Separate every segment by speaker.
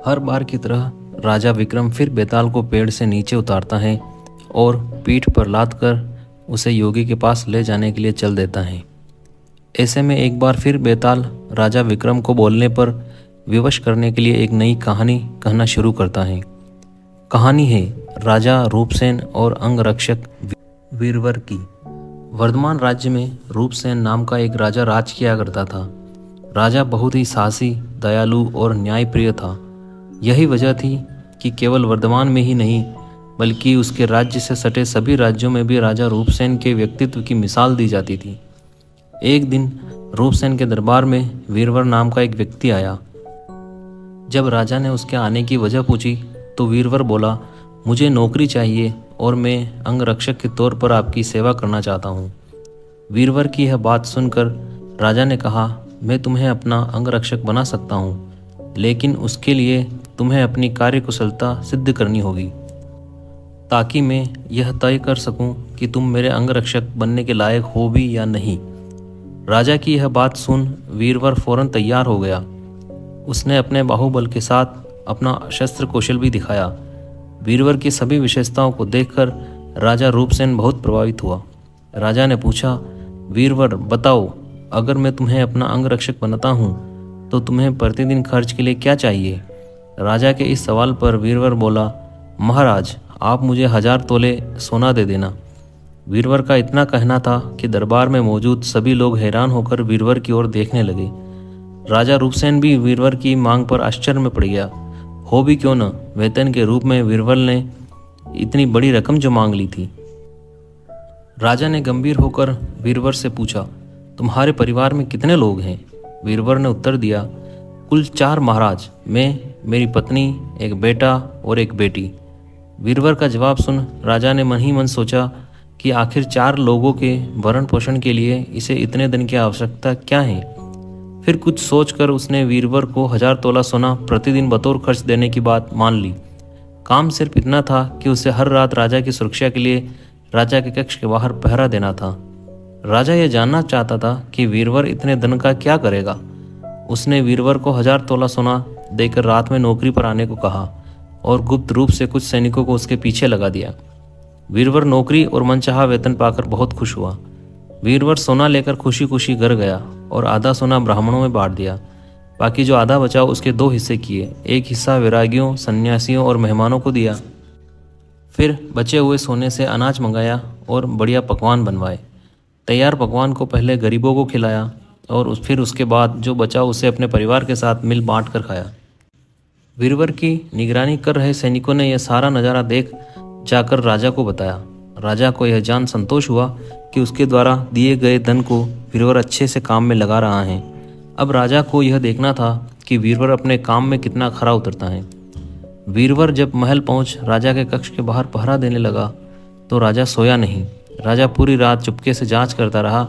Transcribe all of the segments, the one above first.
Speaker 1: हर बार की तरह राजा विक्रम फिर बेताल को पेड़ से नीचे उतारता है और पीठ पर लाद कर उसे योगी के पास ले जाने के लिए चल देता है। ऐसे में एक बार फिर बेताल राजा विक्रम को बोलने पर विवश करने के लिए एक नई कहानी कहना शुरू करता है। कहानी है राजा रूपसेन और अंगरक्षक वीरवर की। वर्धमान राज्य में रूपसेन नाम का एक राजा राज किया करता था। राजा बहुत ही साहसी, दयालु और न्यायप्रिय था। यही वजह थी कि केवल वर्धमान में ही नहीं बल्कि उसके राज्य से सटे सभी राज्यों में भी राजा रूपसेन के व्यक्तित्व की मिसाल दी जाती थी। एक दिन रूपसेन के दरबार में वीरवर नाम का एक व्यक्ति आया। जब राजा ने उसके आने की वजह पूछी तो वीरवर बोला, मुझे नौकरी चाहिए और मैं अंगरक्षक के तौर पर आपकी सेवा करना चाहता हूँ। वीरवर की यह बात सुनकर राजा ने कहा, मैं तुम्हें अपना अंगरक्षक बना सकता हूँ, लेकिन उसके लिए तुम्हें अपनी कार्यकुशलता सिद्ध करनी होगी ताकि मैं यह तय कर सकूं कि तुम मेरे अंगरक्षक बनने के लायक हो भी या नहीं। राजा की यह बात सुन वीरवर फौरन तैयार हो गया। उसने अपने बाहुबल के साथ अपना शस्त्र कौशल भी दिखाया। वीरवर की सभी विशेषताओं को देखकर राजा रूपसेन बहुत प्रभावित हुआ। राजा ने पूछा, वीरवर बताओ, अगर मैं तुम्हें अपना अंगरक्षक बनाता हूँ तो तुम्हें प्रतिदिन खर्च के लिए क्या चाहिए? राजा के इस सवाल पर वीरवर बोला, महाराज, आप मुझे 1000 तोले सोना दे देना। वीरवर का इतना कहना था कि दरबार में मौजूद सभी लोग हैरान होकर वीरवर की ओर देखने लगे। राजा रूपसेन भी वीरवर की मांग पर आश्चर्य में पड़ गया। हो भी क्यों न, वेतन के रूप में वीरवर ने इतनी बड़ी रकम जो मांग ली थी। राजा ने गंभीर होकर वीरवर से पूछा, तुम्हारे परिवार में कितने लोग हैं? वीरवर ने उत्तर दिया, कुल 4 महाराज, मैं, मेरी पत्नी, एक बेटा और एक बेटी। वीरवर का जवाब सुन राजा ने मन ही मन सोचा कि आखिर 4 लोगों के भरण पोषण के लिए इसे इतने धन की आवश्यकता क्या है। फिर कुछ सोचकर उसने वीरवर को 1000 तोला सोना प्रतिदिन बतौर खर्च देने की बात मान ली। काम सिर्फ इतना था कि उसे हर रात राजा की सुरक्षा के लिए राजा के कक्ष के बाहर पहरा देना था। राजा यह जानना चाहता था कि वीरवर इतने धन का क्या करेगा। उसने वीरवर को 1000 तोला सोना देकर रात में नौकरी पर आने को कहा और गुप्त रूप से कुछ सैनिकों को उसके पीछे लगा दिया। वीरवर नौकरी और मनचाहा वेतन पाकर बहुत खुश हुआ। वीरवर सोना लेकर खुशी खुशी घर गया और आधा सोना ब्राह्मणों में बांट दिया। बाकी जो आधा बचा उसके 2 हिस्से किए। एक हिस्सा वैरागियों, सन्यासियों और मेहमानों को दिया। फिर बचे हुए सोने से अनाज मंगाया और बढ़िया पकवान बनवाए। तैयार पकवान को पहले गरीबों को खिलाया और फिर उसके बाद जो बचा उसे अपने परिवार के साथ मिल बांट कर खाया। वीरवर की निगरानी कर रहे सैनिकों ने यह सारा नज़ारा देख जाकर राजा को बताया। राजा को यह जान संतोष हुआ कि उसके द्वारा दिए गए धन को वीरवर अच्छे से काम में लगा रहा है। अब राजा को यह देखना था कि वीरवर अपने काम में कितना खरा उतरता है। वीरवर जब महल पहुंच राजा के कक्ष के बाहर पहरा देने लगा तो राजा सोया नहीं। राजा पूरी रात चुपके से जांच करता रहा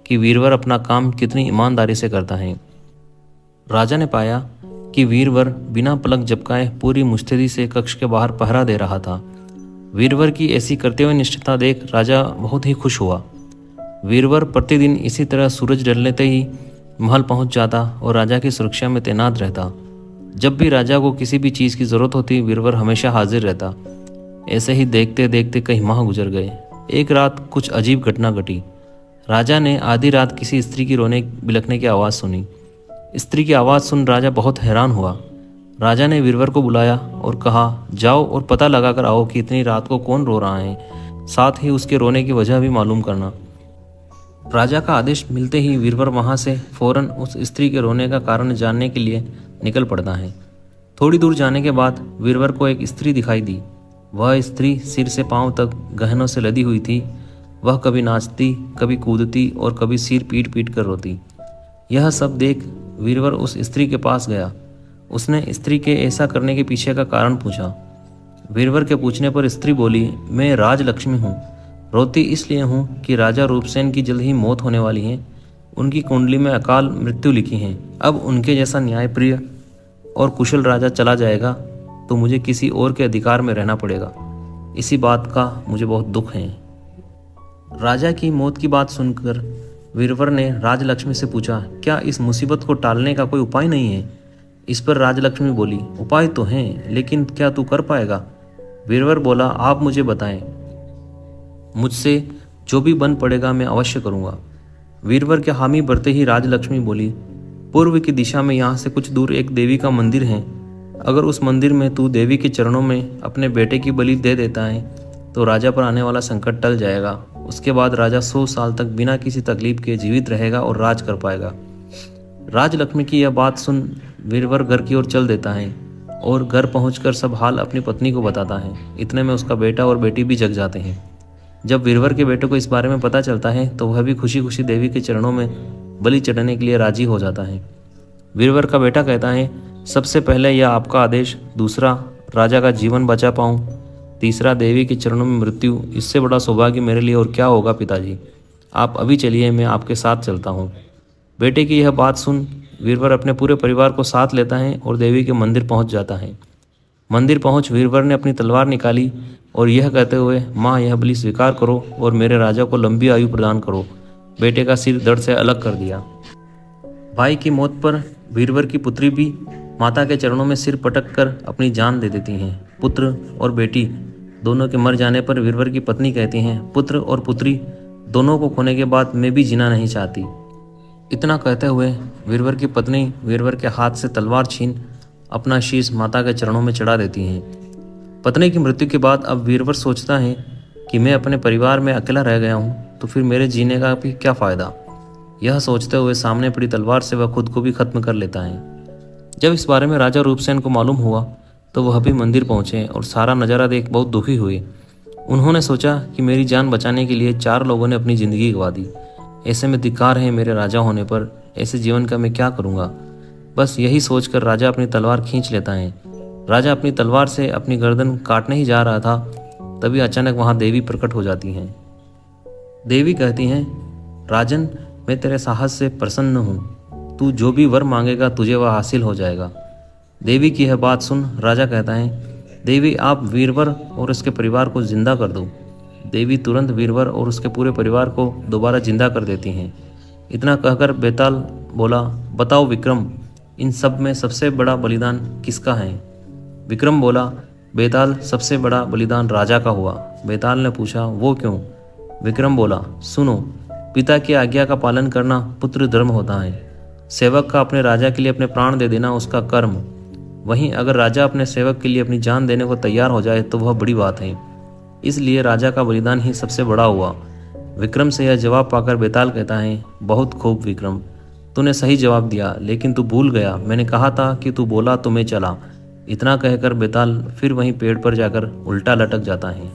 Speaker 1: कि वीरवर अपना काम कितनी ईमानदारी से करता है। राजा ने पाया कि वीरवर बिना पलक झपकाए पूरी मुस्तैदी से कक्ष के बाहर पहरा दे रहा था। वीरवर की ऐसी करते हुए निष्ठता देख राजा बहुत ही खुश हुआ। वीरवर प्रतिदिन इसी तरह सूरज ढलते ही महल पहुंच जाता और राजा की सुरक्षा में तैनात रहता। जब भी राजा को किसी भी चीज़ की ज़रूरत होती वीरवर हमेशा हाजिर रहता। ऐसे ही देखते देखते कई माह गुजर गए। एक रात कुछ अजीब घटना घटी। राजा ने आधी रात किसी स्त्री की रोने बिलखने की आवाज़ सुनी। स्त्री की आवाज़ सुन राजा बहुत हैरान हुआ। राजा ने वीरवर को बुलाया और कहा, जाओ और पता लगा कर आओ कि इतनी रात को कौन रो रहा है, साथ ही उसके रोने की वजह भी मालूम करना। राजा का आदेश मिलते ही वीरवर वहाँ से फौरन उस स्त्री के रोने का कारण जानने के लिए निकल पड़ता है। थोड़ी दूर जाने के बाद वीरवर को एक स्त्री दिखाई दी। वह स्त्री सिर से पांव तक गहनों से लदी हुई थी। वह कभी नाचती, कभी कूदती और कभी सिर पीट पीट कर रोती। यह सब देख वीरवर उस स्त्री के पास गया। उसने स्त्री के ऐसा करने के पीछे का कारण पूछा। वीरवर के पूछने पर स्त्री बोली, मैं राजलक्ष्मी हूँ। रोती इसलिए हूँ कि राजा रूपसेन की जल्द ही मौत होने वाली है। उनकी कुंडली में अकाल मृत्यु लिखी है। अब उनके जैसा न्यायप्रिय और कुशल राजा चला जाएगा तो मुझे किसी और के अधिकार में रहना पड़ेगा। इसी बात का मुझे बहुत दुख है। राजा की मौत की बात सुनकर वीरवर ने राजलक्ष्मी से पूछा, क्या इस मुसीबत को टालने का कोई उपाय नहीं है? इस पर राजलक्ष्मी बोली, उपाय तो हैं, लेकिन क्या तू कर पाएगा? वीरवर बोला, आप मुझे बताएं, मुझसे जो भी बन पड़ेगा मैं अवश्य करूँगा। वीरवर के हामी भरते ही राजलक्ष्मी बोली, पूर्व की दिशा में यहाँ से कुछ दूर एक देवी का मंदिर है। अगर उस मंदिर में तू देवी के चरणों में अपने बेटे की बलि दे देता है तो राजा पर आने वाला संकट टल जाएगा। उसके बाद राजा 100 साल तक बिना किसी तकलीफ के जीवित रहेगा और राज कर पाएगा। राजलक्ष्मी की यह बात सुन वीरवर घर की ओर चल देता है और घर पहुंचकर सब हाल अपनी पत्नी को बताता है। इतने में उसका बेटा और बेटी भी जग जाते हैं। जब वीरवर के बेटे को इस बारे में पता चलता है तो वह भी खुशी खुशी देवी के चरणों में बलि चढ़ाने के लिए राजी हो जाता है। वीरवर का बेटा कहता है, सबसे पहले यह आपका आदेश, दूसरा राजा का जीवन बचा पाऊं, तीसरा देवी के चरणों में मृत्यु। इससे बड़ा सौभाग्य मेरे लिए और क्या होगा पिताजी। आप अभी चलिए, मैं आपके साथ चलता हूँ। बेटे की यह बात सुन वीरवर अपने पूरे परिवार को साथ लेता है और देवी के मंदिर पहुँच जाता है। मंदिर पहुँच वीरवर ने अपनी तलवार निकाली और यह कहते हुए, माँ यह बलि स्वीकार करो और मेरे राजा को लंबी आयु प्रदान करो, बेटे का सिर धड़ से अलग कर दिया। भाई की मौत पर वीरवर की पुत्री भी माता के चरणों में सिर पटक कर अपनी जान दे देती हैं। पुत्र और बेटी दोनों के मर जाने पर वीरवर की पत्नी कहती हैं, पुत्र और पुत्री दोनों को खोने के बाद मैं भी जीना नहीं चाहती। इतना कहते हुए वीरवर की पत्नी वीरवर के हाथ से तलवार छीन अपना शीश माता के चरणों में चढ़ा देती हैं। पत्नी की मृत्यु के बाद अब वीरवर सोचता है कि मैं अपने परिवार में अकेला रह गया हूँ तो फिर मेरे जीने का भी क्या फ़ायदा। यह सोचते हुए सामने पड़ी तलवार से वह खुद को भी खत्म कर लेता है। जब इस बारे में राजा रूपसेन को मालूम हुआ तो वह भी मंदिर पहुंचे और सारा नज़ारा देख बहुत दुखी हुए। उन्होंने सोचा कि मेरी जान बचाने के लिए 4 लोगों ने अपनी ज़िंदगी गंवा दी। ऐसे में धिक्कार है मेरे राजा होने पर, ऐसे जीवन का मैं क्या करूँगा। बस यही सोचकर राजा अपनी तलवार खींच लेता है। राजा अपनी तलवार से अपनी गर्दन काटने ही जा रहा था, तभी अचानक वहाँ देवी प्रकट हो जाती हैं। देवी कहती हैं, राजन मैं तेरे साहस से प्रसन्न हूँ, तू जो भी वर मांगेगा तुझे वह हासिल हो जाएगा। देवी की यह बात सुन राजा कहता है, देवी आप वीरवर और उसके परिवार को जिंदा कर दो। देवी तुरंत वीरवर और उसके पूरे परिवार को दोबारा जिंदा कर देती हैं। इतना कहकर बेताल बोला, बताओ विक्रम, इन सब में सबसे बड़ा बलिदान किसका है? विक्रम बोला, बेताल सबसे बड़ा बलिदान राजा का हुआ। बेताल ने पूछा, वो क्यों? विक्रम बोला, सुनो, पिता की आज्ञा का पालन करना पुत्र धर्म होता है। सेवक का अपने राजा के लिए अपने प्राण दे देना उसका कर्म। वहीं अगर राजा अपने सेवक के लिए अपनी जान देने को तैयार हो जाए तो वह बड़ी बात है। इसलिए राजा का बलिदान ही सबसे बड़ा हुआ। विक्रम से यह जवाब पाकर बेताल कहता है, बहुत खूब विक्रम, तूने सही जवाब दिया, लेकिन तू भूल गया, मैंने कहा था कि तू बोला तो मैं चला। इतना कहकर बेताल फिर वहीं पेड़ पर जाकर उल्टा लटक जाता है।